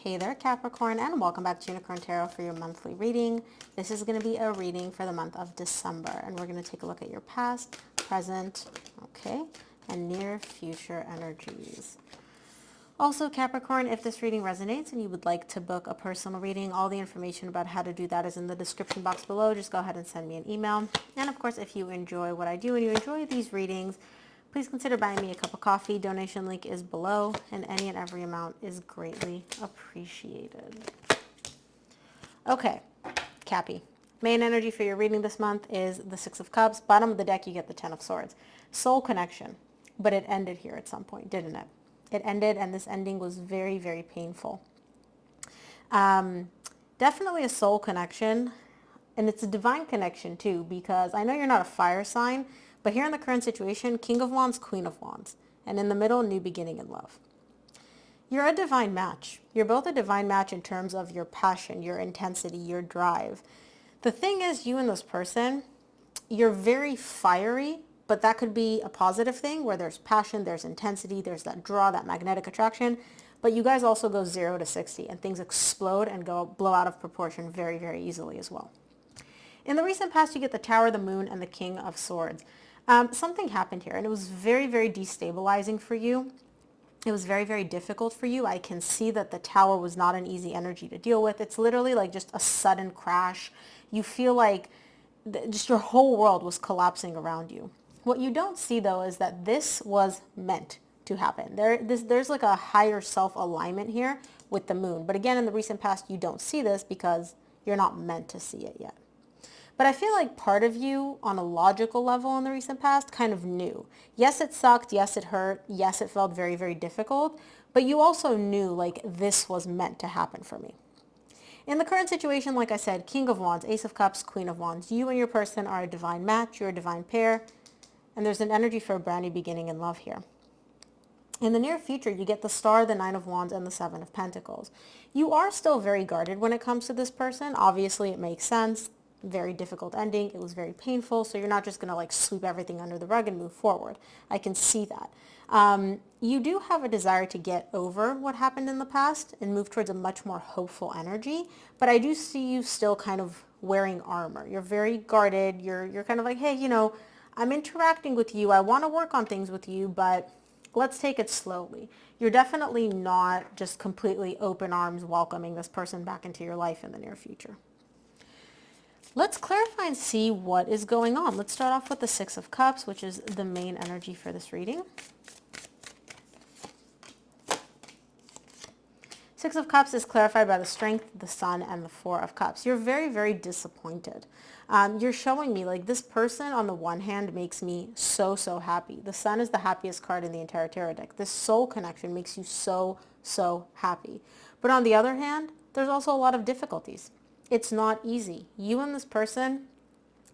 Hey there, Capricorn, and welcome back to Unicorn Tarot for your monthly reading. This is going to be a reading for the month of December, and we're going to take a look at your past, present, okay, and near future energies. Also, Capricorn, if this reading resonates and you would like to book a personal reading, all the information about how to do that is in the description box below. Just go ahead and send me an email. And of course, if you enjoy what I do and you enjoy these readings, please consider buying me a cup of coffee. Donation link is below, and any and every amount is greatly appreciated. Okay, Cappy. Main energy for your reading this month is the Six of Cups. Bottom of the deck, you get the Ten of Swords. Soul connection, but it ended here at some point, didn't it? It ended, and this ending was very, very painful. Definitely a soul connection, and it's a divine connection too, because I know you're not a fire sign, but here in the current situation, King of Wands, Queen of Wands, and in the middle, new beginning in love. You're a divine match. You're both a divine match in terms of your passion, your intensity, your drive. The thing is, you and this person, you're very fiery, but that could be a positive thing where there's passion, there's intensity, there's that draw, that magnetic attraction. But you guys also go 0 to 60 and things explode and blow out of proportion very, very easily as well. In the recent past, you get the Tower, the Moon, and the King of Swords. Something happened here, and it was very, very destabilizing for you. It was very, very difficult for you. I can see that the Tower was not an easy energy to deal with. It's literally like just a sudden crash. You feel like just your whole world was collapsing around you. What you don't see, though, is that this was meant to happen. There's like a higher self-alignment here with the Moon. But again, in the recent past, you don't see this because you're not meant to see it yet. But I feel like part of you, on a logical level in the recent past, kind of knew. Yes, it sucked. Yes, it hurt. Yes, it felt very, very difficult. But you also knew, like, this was meant to happen for me. In the current situation, like I said, King of Wands, Ace of Cups, Queen of Wands. You and your person are a divine match. You're a divine pair. And there's an energy for a brand new beginning in love here. In the near future, you get the Star, the Nine of Wands, and the Seven of Pentacles. You are still very guarded when it comes to this person. Obviously, it makes sense. Very difficult ending. It was very painful. So you're not just going to like sweep everything under the rug and move forward. I can see that. You do have a desire to get over what happened in the past and move towards a much more hopeful energy. But I do see you still kind of wearing armor. You're very guarded. You're kind of like, hey, you know, I'm interacting with you. I want to work on things with you, but let's take it slowly. You're definitely not just completely open arms welcoming this person back into your life in the near future. Let's clarify and see what is going on. Let's start off with the Six of Cups, which is the main energy for this reading. Six of Cups is clarified by the Strength, the Sun, and the Four of Cups. You're very, very disappointed. You're showing me like this person on the one hand makes me so, so happy. The Sun is the happiest card in the entire tarot deck. This soul connection makes you so, so happy. But on the other hand, there's also a lot of difficulties. It's not easy. You and this person,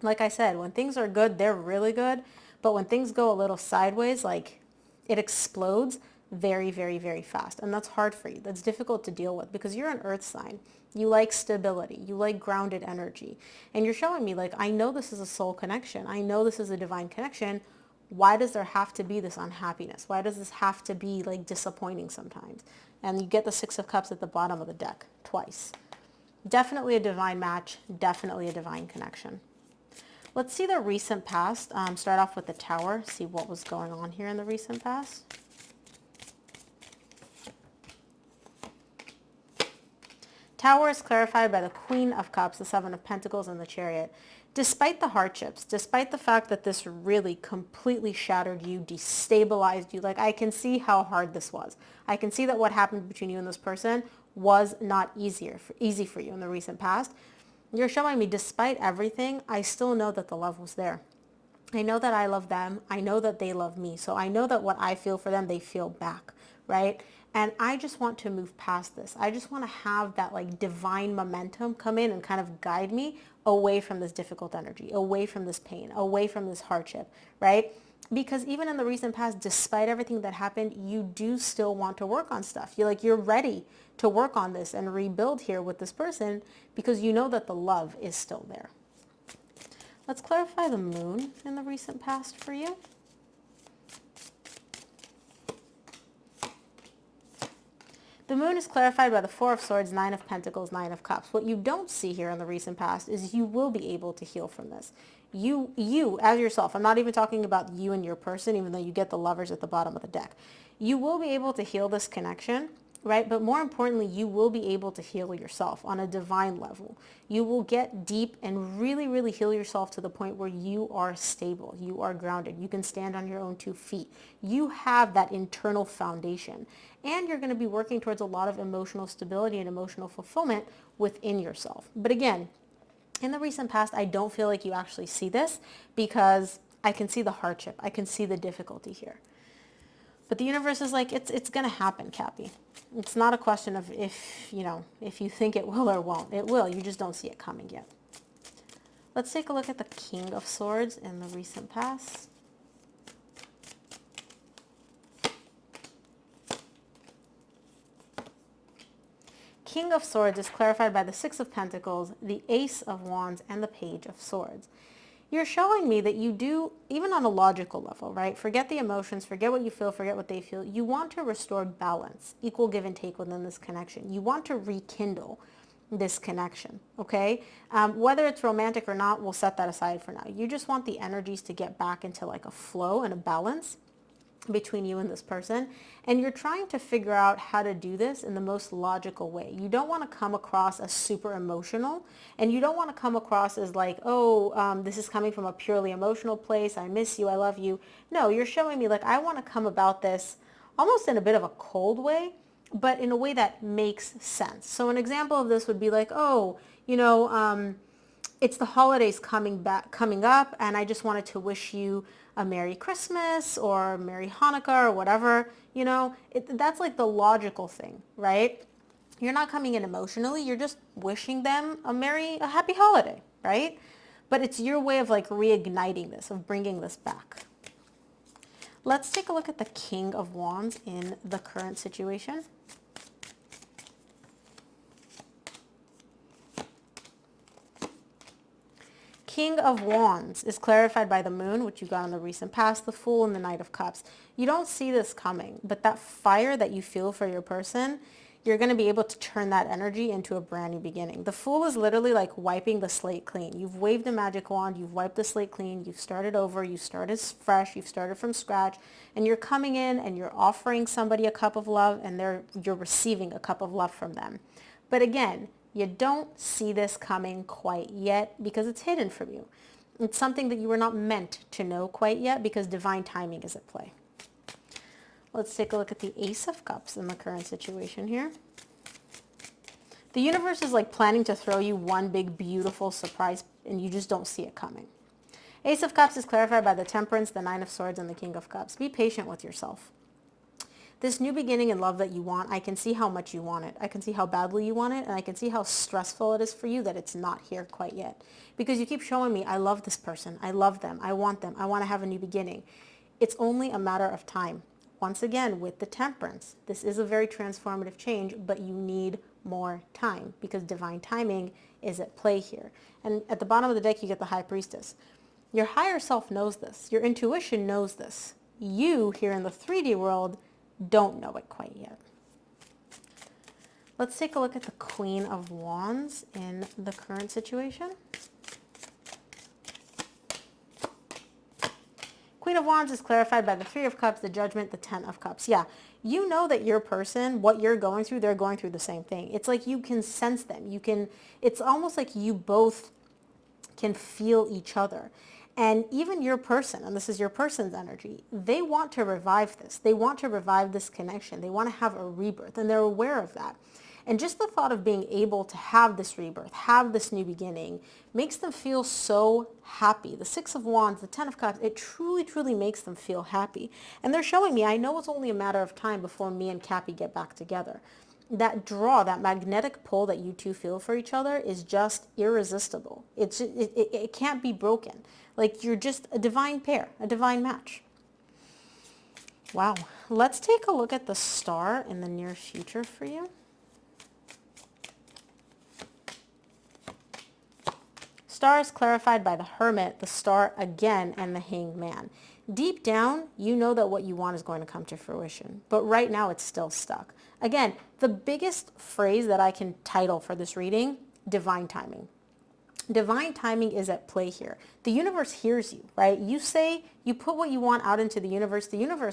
like I said, when things are good, they're really good. But when things go a little sideways, like it explodes very, very, very fast. And that's hard for you. That's difficult to deal with because you're an earth sign. You like stability. You like grounded energy. And you're showing me like, I know this is a soul connection. I know this is a divine connection. Why does there have to be this unhappiness? Why does this have to be like disappointing sometimes? And you get the Six of Cups at the bottom of the deck twice. Definitely a divine match. Definitely a divine connection. Let's see the recent past. Start off with the Tower. See what was going on here in the recent past. Tower is clarified by the Queen of Cups, the Seven of Pentacles, and the Chariot. Despite the hardships, despite the fact that this really completely shattered you, destabilized you, like I can see how hard this was. I can see that what happened between you and this person was not easy for you in the recent past. You're showing me, despite everything, I still know that the love was there. I know that I love them. I know that they love me. So I know that what I feel for them, they feel back, right? And I just want to move past this. I just want to have that like divine momentum come in and kind of guide me away from this difficult energy, away from this pain, away from this hardship, right? Because even in the recent past, despite everything that happened, you do still want to work on stuff. You're ready to work on this and rebuild here with this person because you know that the love is still there. Let's clarify the Moon in the recent past for you. The moon is clarified by the Four of Swords, Nine of Pentacles, Nine of Cups. What you don't see here in the recent past is you will be able to heal from this. You as yourself, I'm not even talking about you and your person, even though you get the Lovers at the bottom of the deck. You will be able to heal this connection, right? But more importantly, you will be able to heal yourself on a divine level. You will get deep and really, really heal yourself to the point where you are stable. You are grounded. You can stand on your own 2 feet. You have that internal foundation. And you're going to be working towards a lot of emotional stability and emotional fulfillment within yourself. But again, in the recent past, I don't feel like you actually see this because I can see the hardship. I can see the difficulty here. But the universe is like, it's going to happen, Cappy. It's not a question of if you think it will or won't. It will. You just don't see it coming yet. Let's take a look at the King of Swords in the recent past. King of Swords is clarified by the Six of Pentacles, the Ace of Wands, and the Page of Swords. You're showing me that you do, even on a logical level, right? Forget the emotions, forget what you feel, forget what they feel. You want to restore balance, equal give and take within this connection. You want to rekindle this connection, okay? Whether it's romantic or not, we'll set that aside for now. You just want the energies to get back into like a flow and a balance between you and this person, and you're trying to figure out how to do this in the most logical way. You don't want to come across as super emotional, and you don't want to come across as like, this is coming from a purely emotional place. I miss you. I love you. No, you're showing me like I want to come about this almost in a bit of a cold way, but in a way that makes sense. So an example of this would be like, it's the holidays coming up, and I just wanted to wish you a Merry Christmas or Merry Hanukkah or whatever. That's like the logical thing, right? You're not coming in emotionally. You're just wishing them a happy holiday, right? But it's your way of like reigniting this, of bringing this back. Let's take a look at the King of Wands in the current situation. King of Wands is clarified by the Moon, which you got in the recent past, the Fool, and the Knight of Cups. You don't see this coming, but that fire that you feel for your person, you're going to be able to turn that energy into a brand new beginning. The Fool is literally like wiping the slate clean. You've waved a magic wand, you've wiped the slate clean, you've started over, you started fresh, you've started from scratch, and you're coming in and you're offering somebody a cup of love, and you're receiving a cup of love from them. But again, you don't see this coming quite yet because it's hidden from you. It's something that you were not meant to know quite yet because divine timing is at play. Let's take a look at the Ace of Cups in the current situation here. The universe is like planning to throw you one big beautiful surprise and you just don't see it coming. Ace of Cups is clarified by the Temperance, the Nine of Swords, and the King of Cups. Be patient with yourself. This new beginning in love that you want, I can see how much you want it. I can see how badly you want it, and I can see how stressful it is for you that it's not here quite yet. Because you keep showing me, I love this person. I love them. I want them. I want to have a new beginning. It's only a matter of time. Once again, with the Temperance, this is a very transformative change, but you need more time because divine timing is at play here. And at the bottom of the deck, you get the High Priestess. Your higher self knows this. Your intuition knows this. You, here in the 3D world, don't know it quite yet. Let's take a look at the Queen of Wands in the current situation. Queen of Wands is clarified by the Three of Cups, the Judgment, the Ten of Cups. Yeah, you know that your person, what you're going through, they're going through the same thing. It's like you can sense them. It's almost like you both can feel each other. And even your person, and this is your person's energy, they want to revive this. They want to revive this connection. They want to have a rebirth, and they're aware of that. And just the thought of being able to have this rebirth, have this new beginning, makes them feel so happy. The Six of Wands, the Ten of Cups, it truly, truly makes them feel happy. And they're showing me, I know it's only a matter of time before me and Cappy get back together. That draw, that magnetic pull that you two feel for each other is just irresistible. It can't be broken. Like you're just a divine pair, a divine match. Wow. Let's take a look at the Star in the near future for you. Star is clarified by the Hermit, the Star again, and the Hanged Man. Deep down, you know that what you want is going to come to fruition, but right now it's still stuck. Again, the biggest phrase that I can title for this reading, divine timing. Divine timing is at play here. The universe hears you, right? You say, you put what you want out into the universe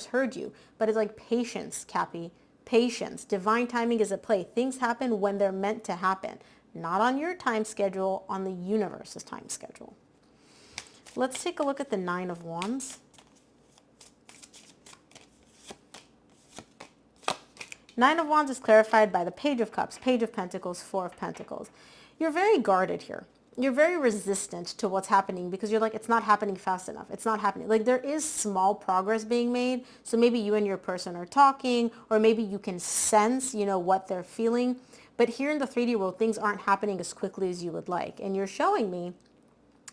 heard you, but it's like patience, Cappy, patience. Divine timing is at play. Things happen when they're meant to happen, not on your time schedule, on the universe's time schedule. Let's take a look at the Nine of Wands. Nine of Wands is clarified by the Page of Cups, Page of Pentacles, Four of Pentacles. You're very guarded here. You're very resistant to what's happening because you're like, it's not happening fast enough. It's not happening. Like there is small progress being made. So maybe you and your person are talking, or maybe you can sense, what they're feeling. But here in the 3D world, things aren't happening as quickly as you would like. And you're showing me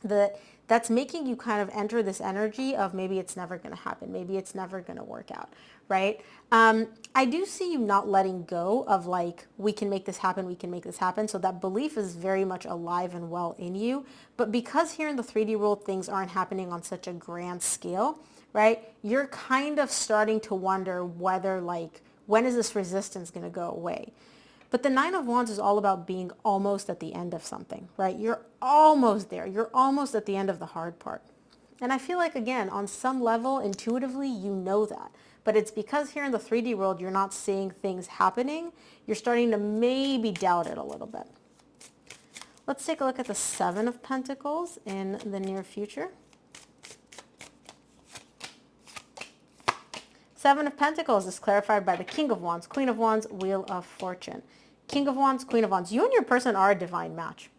that that's making you kind of enter this energy of maybe it's never going to happen. Maybe it's never going to work out, right? I do see you not letting go of like, we can make this happen, we can make this happen. So that belief is very much alive and well in you. But because here in the 3D world, things aren't happening on such a grand scale, right? You're kind of starting to wonder whether like, when is this resistance going to go away? But the Nine of Wands is all about being almost at the end of something, right? You're almost there. You're almost at the end of the hard part. And I feel like, again, on some level, intuitively, you know that. But it's because here in the 3D world, you're not seeing things happening. You're starting to maybe doubt it a little bit. Let's take a look at the Seven of Pentacles in the near future. Seven of Pentacles is clarified by the King of Wands, Queen of Wands, Wheel of Fortune. King of Wands, Queen of Wands. You and your person are a divine match.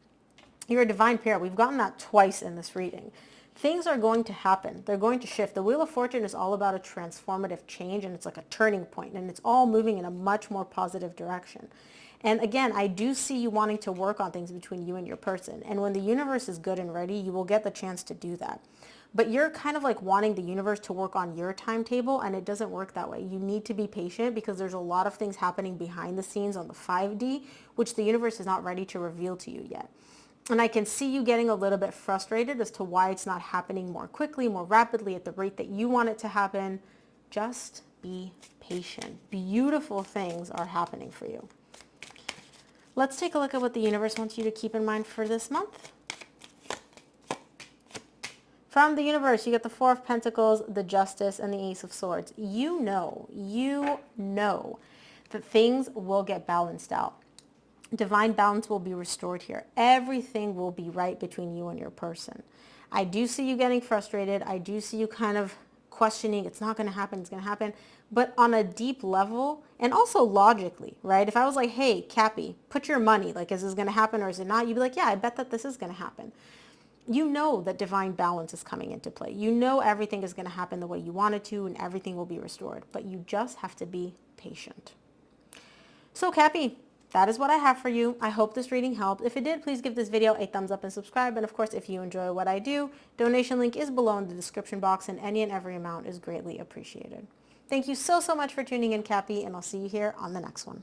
You're a divine pair. We've gotten that twice in this reading. Things are going to happen. They're going to shift. The Wheel of Fortune is all about a transformative change, and it's like a turning point, and it's all moving in a much more positive direction. And again, I do see you wanting to work on things between you and your person. And when the universe is good and ready, you will get the chance to do that. But you're kind of like wanting the universe to work on your timetable, and it doesn't work that way. You need to be patient because there's a lot of things happening behind the scenes on the 5D, which the universe is not ready to reveal to you yet. And I can see you getting a little bit frustrated as to why it's not happening more quickly, more rapidly at the rate that you want it to happen. Just be patient. Beautiful things are happening for you. Let's take a look at what the universe wants you to keep in mind for this month. From the universe, you get the Four of Pentacles, the Justice, and the Ace of Swords. You know that things will get balanced out. Divine balance will be restored here. Everything will be right between you and your person. I do see you getting frustrated. I do see you kind of questioning, it's not going to happen, it's going to happen. But on a deep level, and also logically, right? If I was like, hey, Cappy, put your money, like, is this going to happen or is it not? You'd be like, yeah, I bet that this is going to happen. You know that divine balance is coming into play. You know everything is going to happen the way you want it to, and everything will be restored. But you just have to be patient. So, Cappy, that is what I have for you. I hope this reading helped. If it did, please give this video a thumbs up and subscribe. And of course, if you enjoy what I do, donation link is below in the description box, and any and every amount is greatly appreciated. Thank you so much for tuning in, Cappy, and I'll see you here on the next one.